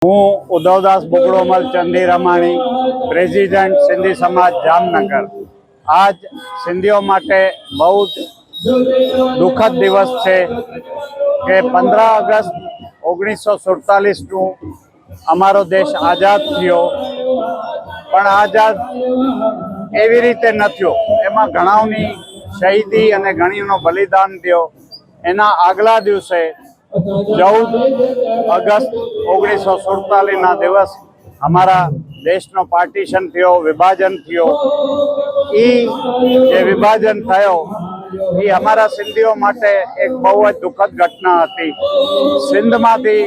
હું ઉद्धવદાસ બુકડોમલ ચંદી રમાણી, પ્રેસિડેન્ટ સિંધી સમાજ જામનગર। આજ સિંધીઓ માટે બહુ દુઃખદ દિવસ છે કે 15 ઓગસ્ટ 1947 અમારો દેશ આઝાદ થયો, પણ આઝાદ એવી રીતે ન થયો। એમાં ઘણાઓની શહીદી અને ઘણીનો બલિદાન થયો। એના આગલા દિવસે 14 ઓગસ્ટ 1947 દિવસ हमारा देश नो पार्टीशन थयो, विभाजन थयो। ये विभाजन थयो ये हमारा सिंधीओ माटे एक बहुत दुखद घटना हती। सिंध मांथी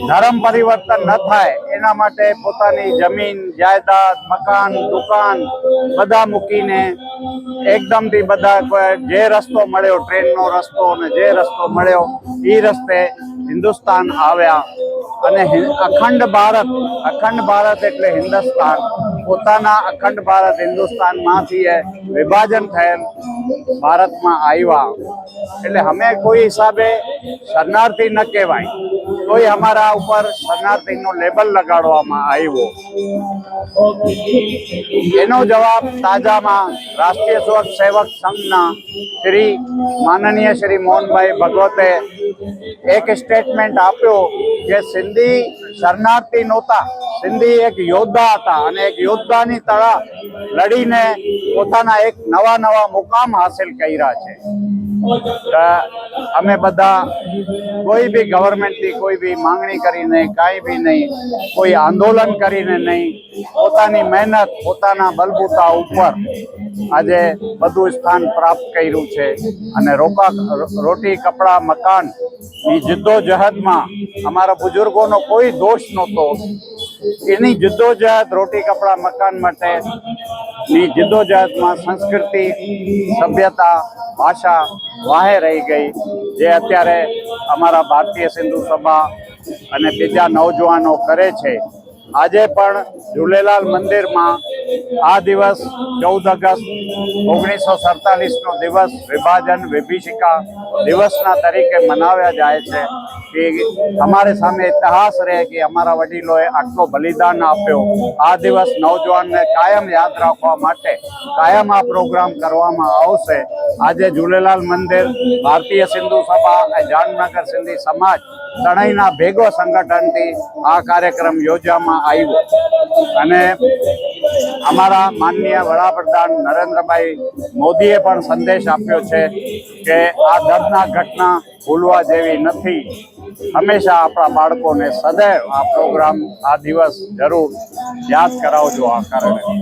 धर्म परिवर्तन न थाय एना माटे पोतानी जमीन जायदाद मकान दुकान बधा मूकीने एकदम थी बधा जे रस्तो मळ्यो, ट्रेन नो रस्तो ने जे रस्तो मळ्यो ई रस्ते हिंदुस्तान आव्या અને અખંડ ભારત એટલે હિન્દુસ્તાન પોતાના અખંડ ભારત હિન્દુસ્તાનમાંથી વિભાજન થયેલ ભારતમાં આવ્યા। એટલે અમે કોઈ હિસાબે શરણાર્થી ન કહેવાય, તોય અમારા ઉપર શરણાર્થીનો લેબલ લગાડવામાં આવ્યો। એનો જવાબ તાજામાં રાષ્ટ્રીય સ્વયંસેવક સંઘના માનનીય શ્રી મોહનભાઈ ભગવતે एक स्टेटमेंट आप्यो कि सिंधी शरणार्थी नहोता, सिंधी एक योद्धा था અને एक योद्धानी तरह लड़ीने પોતાના एक नवा नवा मुकाम हासिल कर्या छे। અમે બધા કોઈ भी गवर्नमेंट की कोई भी मांगणी करीने काई भी नहीं, कोई आंदोलन करीने नहीं, પોતાની મહેનત પોતાના બલબૂતા ઉપર આજે બધું સ્થાન પ્રાપ્ત કર્યું છે। અને રોટી કપડા મકાન ની જદ્દોજહદમાં અમારા બુઝુર્ગોનો કોઈ દોષ નહોતો। એની જદ્દોજહદ રોટી કપડા મકાન માટેની જદ્દોજહદમાં સંસ્કૃતિ સભ્યતા ભાષા વાહે રહી ગઈ, જે અત્યારે અમારા ભારતીય સિંધુ સભા અને બીજા નવજવાનો કરે છે। આજે પણ ઝૂલેલાલ મંદિરમાં આ દિવસ 14 ઓગસ્ટ 1947 નો દિવસ વિભાજન વિભીષિકા દિવસના તરીકે મનાવ્યા જાય છે કે અમારે સામે ઇતિહાસ રહે કે અમારા વડીલોએ આટલો બલિદાન આપ્યો। આ દિવસ નવજવાનને કાયમ યાદ રાખવા માટે કાયમ આ પ્રોગ્રામ કરવામાં આવશે। આજે ઝૂલેલાલ મંદિર ભારતીય સિંધુ સભા અને જામનગર સિંધી સમાજ ત્રણેયના ભેગો સંગઠનથી આ કાર્યક્રમ યોજવામાં આવ્યો। અને અમારા માનનીય વડાપ્રધાન નરેન્દ્રભાઈ મોદીએ પણ સંદેશ આપ્યો છે કે આ દર્દનાક ઘટના ભૂલવા જેવી નથી। હંમેશા આપણા બાળકોને સદૈવ આ પ્રોગ્રામ આ દિવસ જરૂર યાદ કરાવજો। આ કાર્યક્રમ